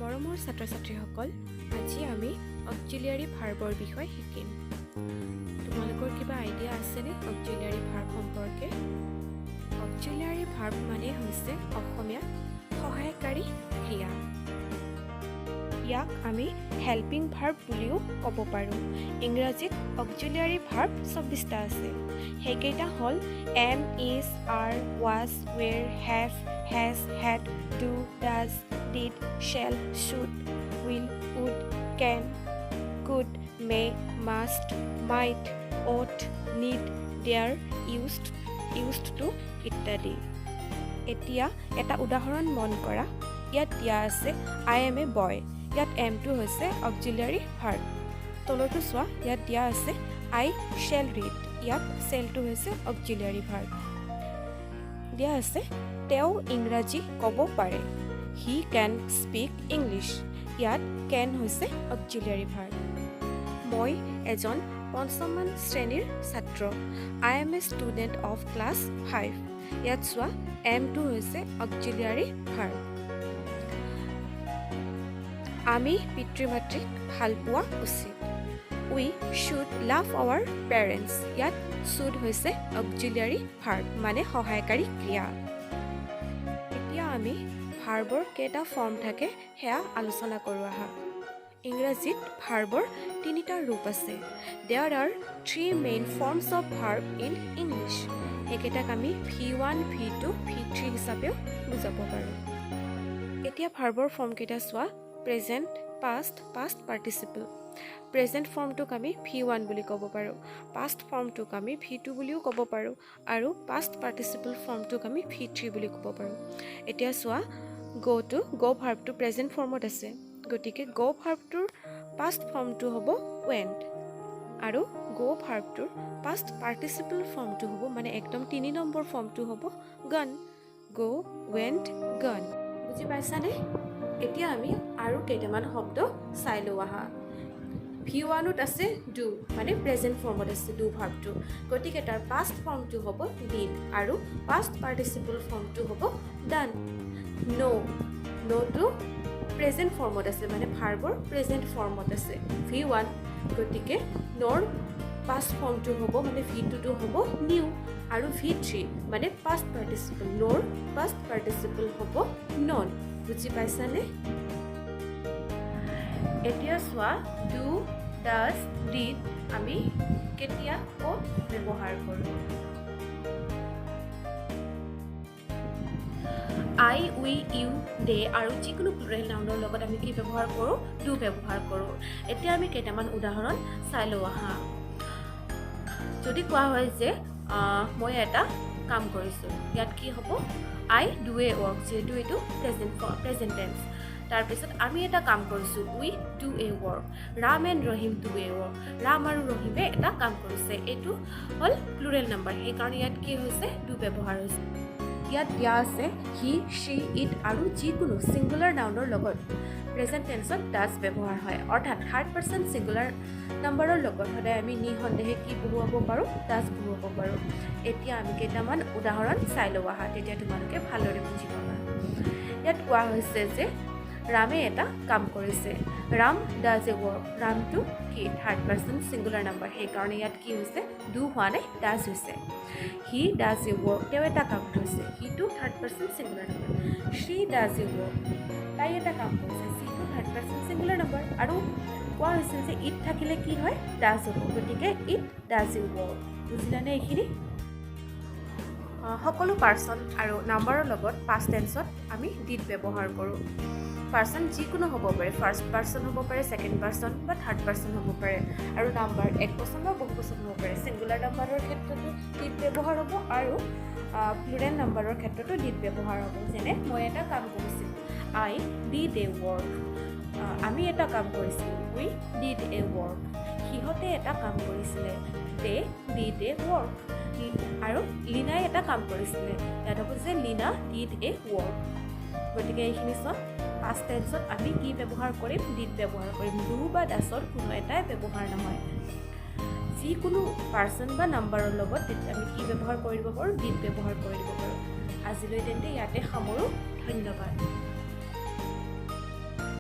মৰমৰ ছাত্ৰ-ছাত্ৰীসকল, আজি আমি অক্সিলিয়াৰী ভাৰ্বৰ বিষয়ে শিকিম। তোমালোকৰ কিবা আইডিয়া আছেনে অক্সিলিয়াৰী ভাৰ্ব সম্পৰ্কে? অক্সিলিয়াৰী ভাৰ্ব মানে হৈছে অসমীয়াত সহায়কাৰী ক্ৰিয়া। ইয়াক আমি হেল্পিং ভাৰ্ব বুলিও ক'ব পাৰোঁ। ইংৰাজীত অক্সিলিয়াৰী ভাৰ্ব ২৪টা আছে। সেইকেইটা হ'ল am, is, are, was, were, have, has, had, do, does, did, shall, should, will, would, can, could, may, must, might, ought, need, dare, used to ইত্যাদি। এতিয়া এটা উদাহৰণ মন কৰা। ইয়াত দিয়া আছে আই এম এ বয়। ইয়াত এমটো হৈছে অক্সিলিয়াৰী ভাৰ্ব। তলতো চোৱা, ইয়াত দিয়া আছে আই শ্বেল ৰিড। ইয়াত শ্বেলটো হৈছে অক্সিলিয়াৰী ভাৰ্ব। দিয়া আছে তেওঁ ইংৰাজী ক'ব পাৰে। হি কেন স্পীক ইংলিছ। ইয়াত কেন হৈছে অক্সিলিয়াৰী ভাৰ্ব। মই এজন পঞ্চমমান শ্ৰেণীৰ ছাত্ৰ। I M a student of class 5। ইয়াত চোৱা, এমটো হৈছে অক্সিলিয়াৰী ভাৰ্ব। আমি পিতৃ মাতৃক ভাল পোৱা উচিত। উই শুড লাভ আৱাৰ পেৰেণ্টছ। ইয়াত শুড হৈছে অক্সিলিয়াৰী ভাৰ্ব মানে সহায়কাৰী ক্ৰিয়া। এতিয়া আমি ভাৰ্বৰ কেইটা ফৰ্ম থাকে সেয়া আলোচনা কৰোঁ আহা। ইংৰাজীত ভাৰ্বৰ 3টা ৰূপ আছে। There are 3 main forms of verb in English. সেইকেইটাক আমি V1, V2, V3 হিচাপেও বুজাব পাৰোঁ। এতিয়া ভাৰ্বৰ ফৰ্মকেইটা চোৱা। Present, past, past participle. Present ফৰ্মটোক আমি V1 বুলি ক'ব পাৰোঁ। পাষ্ট ফৰ্মটোক আমি V2 বুলিও ক'ব পাৰোঁ। আৰু পাষ্ট পাৰ্টিচিপল ফৰ্মটোক আমি V3 বুলি ক'ব পাৰোঁ। এতিয়া চোৱা, গ' ভাৰ্বটো প্ৰেজেণ্ট ফৰ্মত আছে। গতিকে গ' ভাৰ্বটোৰ পাষ্ট ফৰ্মটো হ'ব ৱেণ্ট। আৰু গ' ভাৰ্বটোৰ পাষ্ট পাৰ্টিচিপল ফৰ্মটো হ'ব, মানে একদম 3 নম্বৰ ফৰ্মটো হ'ব গন। গ' ৱেণ্ট গন। বুজি পাইছানে? এতিয়া আমি আৰু কেইটামান শব্দ চাই লওঁ আহা। V1ত আছে ডু, মানে প্ৰেজেণ্ট ফৰ্মত আছে ডু ভাৰ্বটো। গতিকে তাৰ পাষ্ট ফৰ্মটো হ'ব ডিড আৰু পাষ্ট পাৰ্টিচিপল ফৰ্মটো হ'ব ডান। ন'টো প্ৰেজেণ্ট ফৰ্মত আছে, মানে ভাৰ্বৰ প্ৰেজেণ্ট ফৰ্মত আছে V1। গতিকে ন'ৰ পাষ্ট ফৰ্মটো হ'ব, মানে V2টো হ'ব নিউ। আৰু V3 মানে পাষ্ট পাৰ্টিচিপল, ন'ৰ পাষ্ট পাৰ্টিচিপল হ'ব নন। বুজি পাইছানে? এতিয়া চোৱা, ডু, ডাজ, ডিড আমি কেতিয়া ক'ত ব্যৱহাৰ কৰোঁ। আই, উই, ইউ, দে আৰু যিকোনো প্লুৰেল নাউনৰ লগত আমি কি ব্যৱহাৰ কৰোঁ? ডু ব্যৱহাৰ কৰোঁ। এতিয়া আমি কেইটামান উদাহৰণ চাই লওঁ আহা। যদি কোৱা হয় যে মই এটা কাম কৰিছোঁ, ইয়াত কি হ'ব? আই ডু এ ৱৰ্ক, যিহেতু এইটো প্ৰেজেণ্ট টেন্স। তাৰপিছত আমি এটা কাম কৰিছোঁ, we do a work. Ram and Rahim do a work. Ram আৰু ৰহিমে এটা কাম কৰিছে। এইটো হ'ল প্লুৰেল নাম্বাৰ, সেইকাৰণে ইয়াত কি হৈছে? ডু ব্যৱহাৰ হৈছে। ইয়াত দিয়া আছে হি, শ্বি, ইট আৰু যিকোনো ছিংগুলাৰ নাউনৰ লগত প্ৰেজেণ্ট টেন্সত ডাজ ব্যৱহাৰ হয়। অৰ্থাৎ থাৰ্ড পাৰ্চন ছিংগুলাৰ নাম্বাৰৰ লগত সদায় আমি নিঃসন্দেহে কি বহুৱাব পাৰোঁ? ডাজ বহুৱাব পাৰোঁ। এতিয়া আমি কেইটামান উদাহৰণ চাই লওঁ আহা, তেতিয়া তোমালোকে ভালদৰে বুজি পাবা। ইয়াত কোৱা হৈছে যে ৰামে এটা কাম কৰিছে। Ram does a work. ৰামটো কি? থাৰ্ড পাৰ্চন ছিংগুলাৰ নাম্বাৰ, সেইকাৰণে ইয়াত কি হৈছে? ডু হোৱা নাই, ডাজ হৈছে। হি ডাজ এ ৱৰ্ক, তেওঁ এটা কাম কৰিছে। হিটো third person singular number. She does a work, তাই এটা কাম কৰিছে। চিটো থাৰ্ড পাৰ্চন ছিংগুলাৰ নাম্বাৰ। আৰু কোৱা হৈছিল যে ইট থাকিলে কি হয়? ডাজ হ'ব। গতিকে ইট ডাজ এ ৱৰ্ক। বুজিলানে এইখিনি? সকলো পাৰ্চন আৰু নাম্বাৰৰ লগত পাষ্ট টেন্সত আমি ডিড ব্যৱহাৰ কৰোঁ। পাৰ্চন যিকোনো হ'ব পাৰে, ফাৰ্ষ্ট পাৰ্চন হ'ব পাৰে, ছেকেণ্ড পাৰ্চন বা থাৰ্ড পাৰ্চন হ'ব পাৰে। আৰু নাম্বাৰ এক বচন বা বহু বচন হ'ব পাৰে। ছিংগুলাৰ নাম্বাৰৰ ক্ষেত্ৰতো ডিড ব্যৱহাৰ হ'ব আৰু প্লুৰেল নাম্বাৰৰ ক্ষেত্ৰতো ডিড ব্যৱহাৰ হ'ব। যেনে মই এটা কাম কৰিছিলোঁ, আই ডিড এ ৱৰ্ক। আমি এটা কাম কৰিছিলোঁ, উই ডিড এ ৱৰ্ক। সিহঁতে এটা কাম কৰিছিলে, দে ডিড এ ৱৰ্ক। আৰু লীনাই এটা কাম কৰিছিলে, ইয়াত হ'ব যে লীনা ডিড এ ৱৰ্ক। গতিকে এইখিনি চোৱা, পাষ্ট টেন্সত আমি কি ব্যৱহাৰ কৰিম? ডিড ব্যৱহাৰ কৰিম। ডু বা ডাছৰ কোনো এটাই ব্যৱহাৰ নহয়। যিকোনো পাৰ্চন বা নাম্বাৰৰ লগত আমি কি ব্যৱহাৰ কৰি দিব পাৰোঁ? ডিড ব্যৱহাৰ কৰি দিব পাৰোঁ। আজিলৈ তেন্তে ইয়াতে সামৰোঁ। ধন্যবাদ।